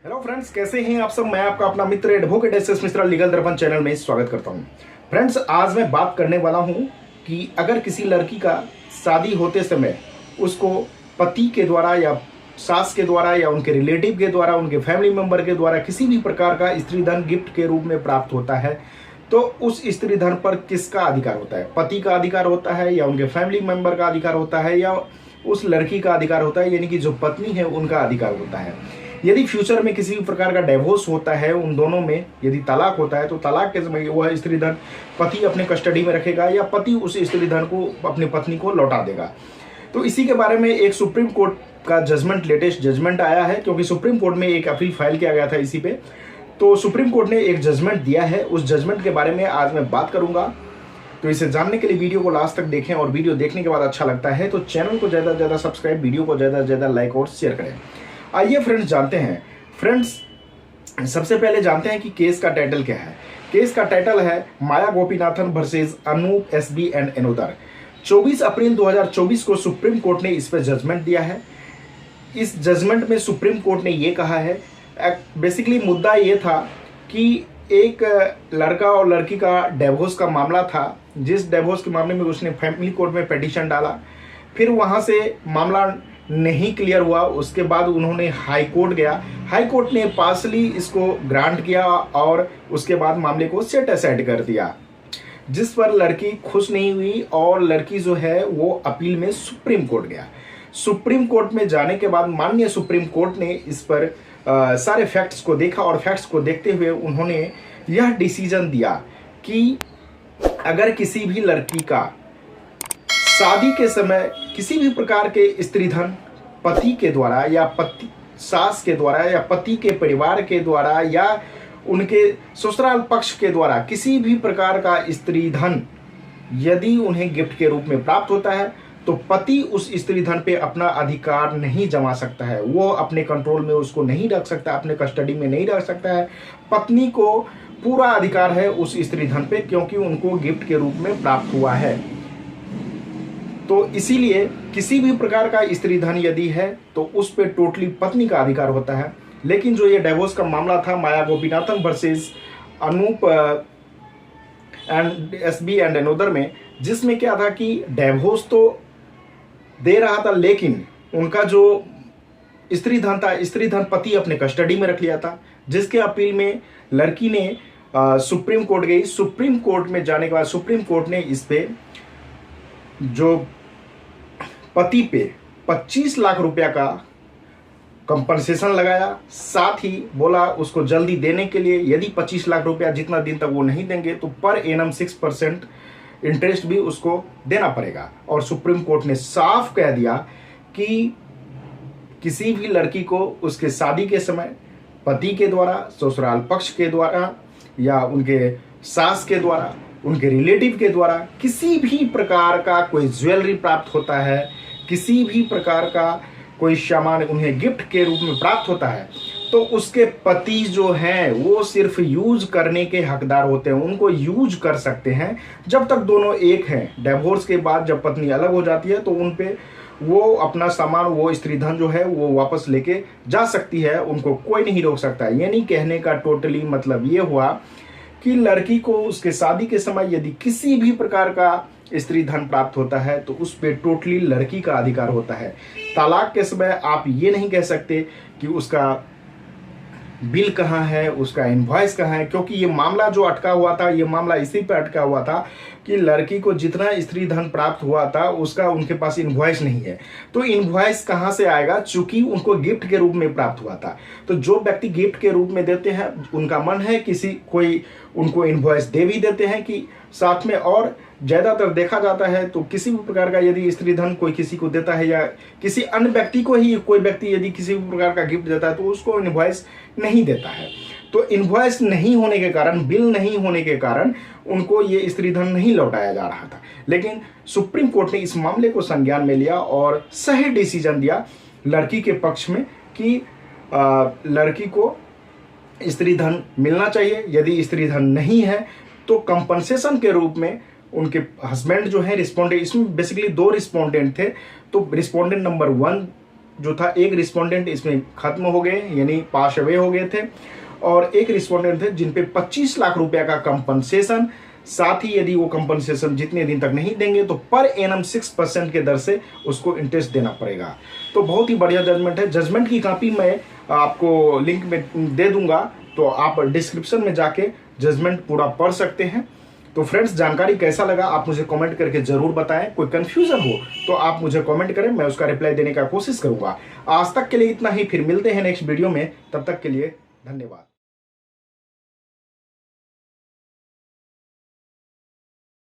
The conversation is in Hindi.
हेलो फ्रेंड्स, कैसे हैं आप सब। मैं आपका अपना मित्र एडवोकेट एस मिश्रा लीगल दर्पण चैनल में स्वागत करता हूं। फ्रेंड्स, आज मैं बात करने वाला हूं कि अगर किसी लड़की का शादी होते समय उसको पति के द्वारा या सास के द्वारा या उनके रिलेटिव के द्वारा, उनके फैमिली मेंबर के द्वारा किसी भी प्रकार का स्त्री धन गिफ्ट के रूप में प्राप्त होता है, तो उस स्त्री धन पर किसका अधिकार होता है? पति का अधिकार होता है या उनके फैमिली मेंबर का अधिकार होता है या उस लड़की का अधिकार होता है, यानी कि जो पत्नी है उनका अधिकार होता है। यदि फ्यूचर में किसी भी प्रकार का डिवोर्स होता है, उन दोनों में यदि तलाक होता है, तो तलाक के समय वह स्त्री धन पति अपने कस्टडी में रखेगा या पति उस स्त्री धन को अपनी पत्नी को लौटा देगा। तो इसी के बारे में एक सुप्रीम कोर्ट का जजमेंट, लेटेस्ट जजमेंट आया है, क्योंकि सुप्रीम कोर्ट में एक अपील फाइल किया गया था इसी पे। तो सुप्रीम कोर्ट ने एक जजमेंट दिया है, उस जजमेंट के बारे में आज मैं बात करूंगा। तो इसे जानने के लिए वीडियो को लास्ट तक देखें, और वीडियो देखने के बाद अच्छा लगता है तो चैनल को ज़्यादा से ज़्यादा सब्सक्राइब, वीडियो को ज़्यादा से ज़्यादा लाइक और शेयर करें। आइए फ्रेंड्स जानते हैं। फ्रेंड्स, सबसे पहले जानते हैं कि केस का टाइटल क्या है। केस का टाइटल है Maya Gopinathan versus Anoop SB and another. 24 अप्रैल 2024 को सुप्रीम कोर्ट ने इस पर जजमेंट दिया है। इस जजमेंट में सुप्रीम कोर्ट ने ये कहा है, बेसिकली मुद्दा ये था कि एक लड़का और लड़की का डिवोर्स का मामला था, जिस डिवोर्स के मामले में उसने फैमिली कोर्ट में पिटीशन डाला, फिर वहाँ से मामला नहीं क्लियर हुआ। उसके बाद उन्होंने हाई कोर्ट गया, हाई कोर्ट ने पार्शली इसको ग्रांट किया और उसके बाद मामले को सेट असाइड कर दिया, जिस पर लड़की खुश नहीं हुई और लड़की जो है वो अपील में सुप्रीम कोर्ट गया। सुप्रीम कोर्ट में जाने के बाद माननीय सुप्रीम कोर्ट ने इस पर सारे फैक्ट्स को देखा और फैक्ट्स को देखते हुए उन्होंने यह डिसीजन दिया कि अगर किसी भी लड़की का शादी के समय किसी भी प्रकार के स्त्री धन पति के द्वारा या पति सास के द्वारा या पति के परिवार के द्वारा या उनके ससुराल पक्ष के द्वारा किसी भी प्रकार का स्त्री धन यदि उन्हें गिफ्ट के रूप में प्राप्त होता है, तो पति उस स्त्री धन पे अपना अधिकार नहीं जमा सकता है। वो अपने कंट्रोल में उसको नहीं रख सकता, अपने कस्टडी में नहीं रख सकता है। पत्नी को पूरा अधिकार है उस स्त्री धन पे, क्योंकि उनको गिफ्ट के रूप में प्राप्त हुआ है। तो इसीलिए किसी भी प्रकार का स्त्री धन यदि है तो उस पे टोटली पत्नी का अधिकार होता है। लेकिन जो ये डिवोर्स का मामला था Maya Gopinathan versus Anoop and SB and another में, जिसमें क्या था कि डिवोर्स तो दे रहा था, लेकिन उनका जो स्त्री धन था, स्त्री धन पति अपने कस्टडी में रख लिया था, जिसके अपील में लड़की ने सुप्रीम कोर्ट गई। सुप्रीम कोर्ट में जाने के बाद सुप्रीम कोर्ट ने इस पे जो पति पे 25 लाख रुपया का कंपनसेशन लगाया, साथ ही बोला उसको जल्दी देने के लिए, यदि 25 लाख रुपया जितना दिन तक वो नहीं देंगे तो पर एनम 6% इंटरेस्ट भी उसको देना पड़ेगा। और सुप्रीम कोर्ट ने साफ कह दिया कि किसी भी लड़की को उसके शादी के समय पति के द्वारा, ससुराल पक्ष के द्वारा या उनके सास के द्वारा, उनके रिलेटिव के द्वारा किसी भी प्रकार का कोई ज्वेलरी प्राप्त होता है, किसी भी प्रकार का कोई सामान उन्हें गिफ्ट के रूप में प्राप्त होता है, तो उसके पति जो हैं वो सिर्फ यूज करने के हकदार होते हैं। उनको यूज कर सकते हैं जब तक दोनों एक हैं। डिवोर्स के बाद जब पत्नी अलग हो जाती है तो उन पे वो अपना सामान, वो स्त्री धन जो है वो वापस लेके जा सकती है, उनको कोई नहीं रोक सकता है। यानी कहने का टोटली मतलब ये हुआ कि लड़की को उसके शादी के समय यदि किसी भी प्रकार का स्त्री धन प्राप्त होता है तो उस पे टोटली लड़की का अधिकार होता है। तलाक के समय आप ये नहीं कह सकते कि उसका बिल कहाँ है, उसका इनवॉइस कहाँ है, क्योंकि ये मामला जो अटका हुआ था, ये मामला इसी पे अटका हुआ था कि लड़की को जितना स्त्री धन प्राप्त हुआ था उसका उनके पास इनवॉइस नहीं है। तो इनवॉइस कहाँ से आएगा, चूंकि उनको गिफ्ट के रूप में प्राप्त हुआ था। तो जो व्यक्ति गिफ्ट के रूप में देते हैं उनका मन है किसी कोई उनको इनवॉइस दे भी देते हैं कि साथ में। और ज़्यादातर देखा जाता है तो किसी भी प्रकार का यदि स्त्री धन कोई किसी को देता है या किसी अन्य व्यक्ति को ही कोई व्यक्ति यदि किसी भी प्रकार का गिफ्ट देता है तो उसको इनवॉइस नहीं देता है। तो इनवॉइस नहीं होने के कारण, बिल नहीं होने के कारण उनको ये स्त्री धन नहीं लौटाया जा रहा था। लेकिन सुप्रीम कोर्ट ने इस मामले को संज्ञान में लिया और सही डिसीजन दिया लड़की के पक्ष में कि लड़की को स्त्री धन मिलना चाहिए। यदि स्त्री धन नहीं है तो कंपनसेशन के रूप में उनके हस्बैंड जो है रिस्पोंडेंट, इसमें बेसिकली 2 रिस्पोंडेंट थे। तो रिस्पोंडेंट नंबर 1 जो था, एक रिस्पोंडेंट इसमें खत्म हो गए, यानी पास अवे हो गए थे, और एक रिस्पोंडेंट थे जिन पे 25 लाख रुपया का कंपनसेशन, साथ ही यदि वो कंपनसेशन जितने दिन तक नहीं देंगे तो पर एनम 6% के दर से उसको इंटरेस्ट देना पड़ेगा। तो बहुत ही बढ़िया जजमेंट है। जजमेंट की कॉपी मैं आपको लिंक में दे दूंगा, तो आप डिस्क्रिप्शन में जाके जजमेंट पूरा पढ़ सकते हैं। तो फ्रेंड्स, जानकारी कैसा लगा आप मुझे कमेंट करके जरूर बताएं। कोई कंफ्यूजन हो तो आप मुझे कमेंट करें, मैं उसका रिप्लाई देने का कोशिश करूंगा। आज तक के लिए इतना ही, फिर मिलते हैं नेक्स्ट वीडियो में। तब तक के लिए धन्यवाद।